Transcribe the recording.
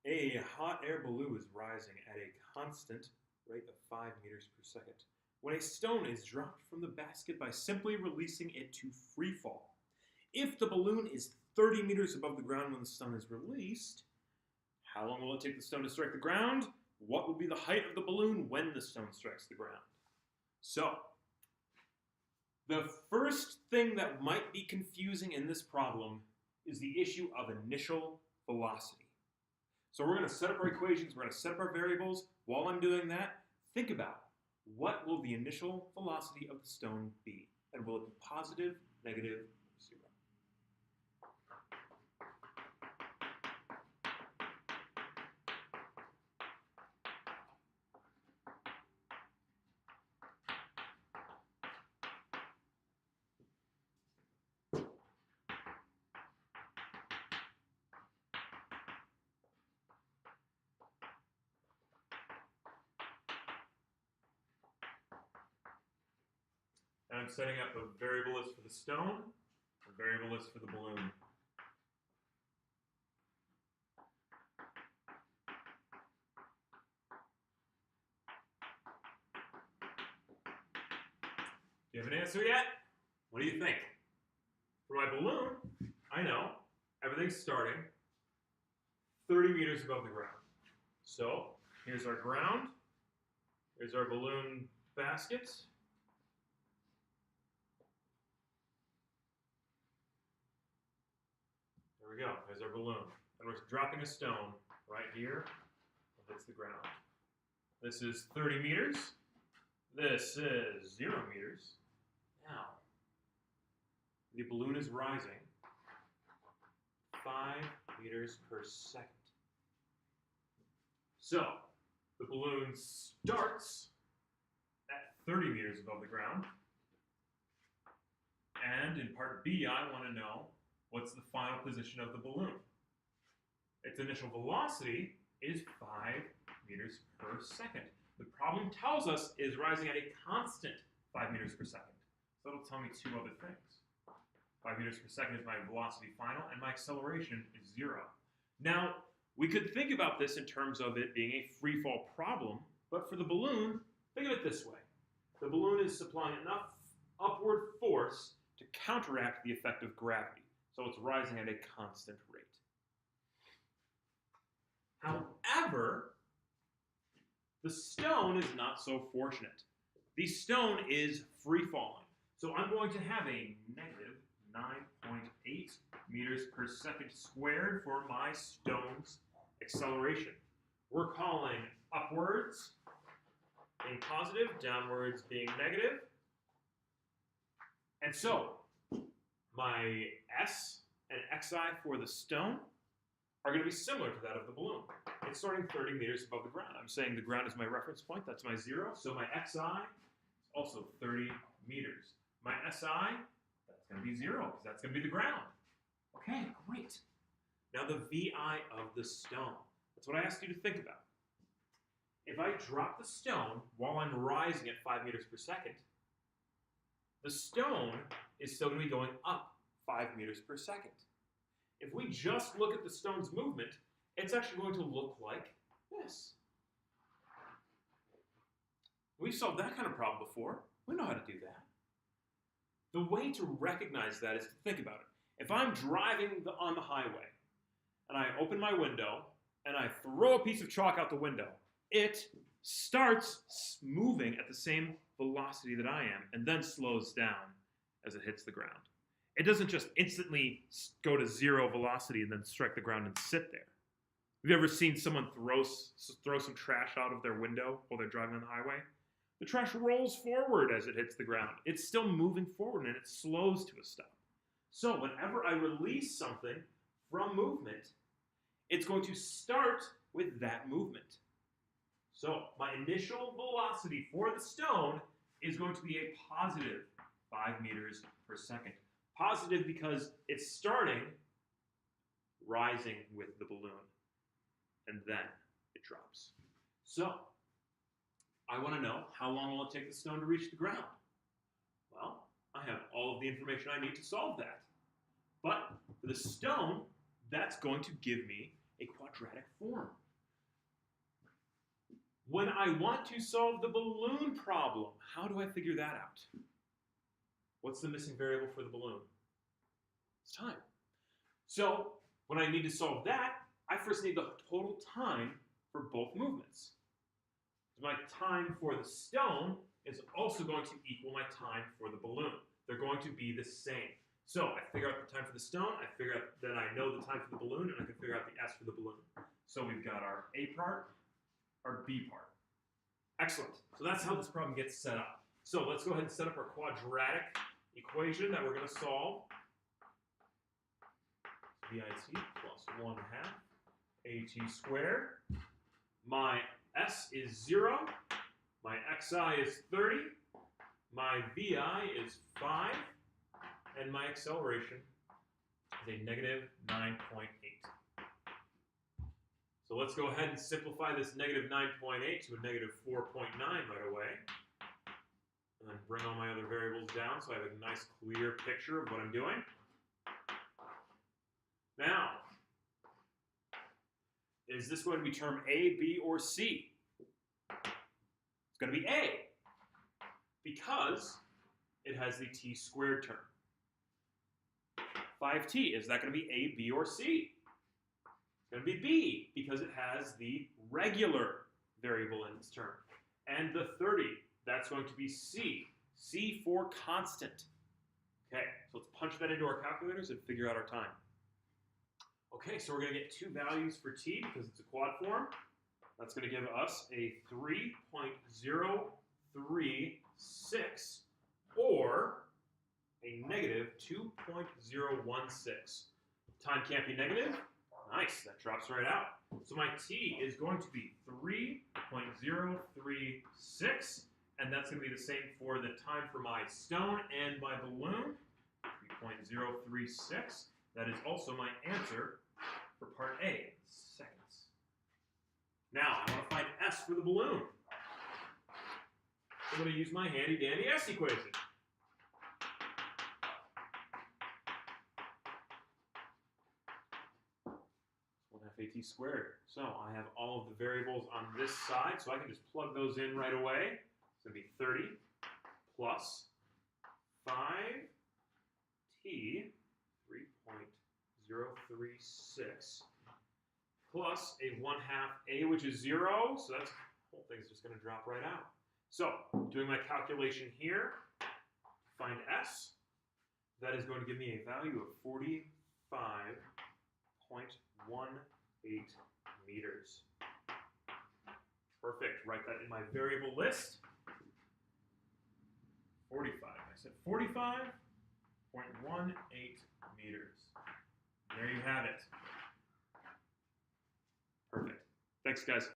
A hot air balloon is rising at a constant rate of 5 meters per second when a stone is dropped from the basket by simply releasing it to free fall. If the balloon is 30 meters above the ground when the stone is released, how long will it take the stone to strike the ground? What will be the height of the balloon when the stone strikes the ground? So, the first thing that might be confusing in this problem is the issue of initial velocity. So we're going to set up our equations, we're going to set up our variables. While I'm doing that, think about what will the initial velocity of the stone be? And will it be positive, negative, or zero? And I'm setting up a variable list for the stone, a variable list for the balloon. Do you have an answer yet? What do you think? For my balloon, I know everything's starting 30 meters above the ground. So here's our ground, here's our balloon basket. There we go, there's our balloon. And we're dropping a stone right here that hits the ground. This is 30 meters. This is 0 meters. Now, the balloon is rising 5 meters per second. So, the balloon starts at 30 meters above the ground. And in part B, I want to know what's the final position of the balloon. Its initial velocity is 5 meters per second. The problem tells us it is rising at a constant 5 meters per second. So it'll tell me two other things. 5 meters per second is my velocity final, and my acceleration is 0. Now, we could think about this in terms of it being a free fall problem, but for the balloon, think of it this way. The balloon is supplying enough upward force to counteract the effect of gravity. So it's rising at a constant rate. However, the stone is not so fortunate. The stone is free falling. So I'm going to have a negative 9.8 meters per second squared for my stone's acceleration. We're calling upwards being positive, downwards being negative. And so my S and XI for the stone are going to be similar to that of the balloon. It's starting 30 meters above the ground. I'm saying the ground is my reference point. That's my 0. So my XI is also 30 meters. My SI, that's going to be 0 because that's going to be the ground. Okay, great. Now the VI of the stone. That's what I asked you to think about. If I drop the stone while I'm rising at 5 meters per second, the stone is still going to be going up 5 meters per second. If we just look at the stone's movement, it's actually going to look like this. We've solved that kind of problem before. We know how to do that. The way to recognize that is to think about it. If I'm driving on the highway, and I open my window, and I throw a piece of chalk out the window, it starts moving at the same velocity that I am, and then slows down as it hits the ground. It doesn't just instantly go to 0 velocity and then strike the ground and sit there. Have you ever seen someone throw some trash out of their window while they're driving on the highway? The trash rolls forward as it hits the ground. It's still moving forward and it slows to a stop. So whenever I release something from movement, it's going to start with that movement. So my initial velocity for the stone is going to be a positive 5 meters per second. Positive because it's starting rising with the balloon, and then it drops. So I want to know, how long will it take the stone to reach the ground? Well, I have all of the information I need to solve that. But for the stone, that's going to give me a quadratic form. When I want to solve the balloon problem, how do I figure that out? What's the missing variable for the balloon? It's time. So when I need to solve that, I first need the total time for both movements. My time for the stone is also going to equal my time for the balloon. They're going to be the same. So I figure out the time for the stone, I figure out that I know the time for the balloon, and I can figure out the S for the balloon. So we've got our A part, our B part. Excellent. So that's how this problem gets set up. So let's go ahead and set up our quadratic equation that we're going to solve. VIT plus 1/2 AT squared. My S is 0. My XI is 30. My VI is 5. And my acceleration is a negative 9.8. So let's go ahead and simplify this negative 9.8 to a negative 4.9 right away. And then bring all my other variables down so I have a nice clear picture of what I'm doing. Now, is this going to be term A, B, or C? It's going to be A, because it has the t squared term. 5t, is that going to be A, B, or C? It's going to be B, because it has the regular variable in this term. And the 30, that's going to be C. C for constant. Okay, so let's punch that into our calculators and figure out our time. Okay, so we're going to get two values for t because it's a quad form. That's going to give us a 3.036 or a negative 2.016. Time can't be negative. Nice, that drops right out. So my t is going to be 3.036, and that's going to be the same for the time for my stone and my balloon, 3.036. That is also my answer for part A, seconds. Now, I want to find S for the balloon. I'm going to use my handy-dandy S equation. AT squared. So I have all of the variables on this side, so I can just plug those in right away. It's going to be 30 plus 5t, 3.036, plus a 1/2 a, which is 0, so that's, the whole thing's just going to drop right out. So, doing my calculation here, find S, that is going to give me a value of 45.18 meters. Perfect. Write that in my variable list. 45. I said 45.18 meters. There you have it. Perfect. Thanks, guys.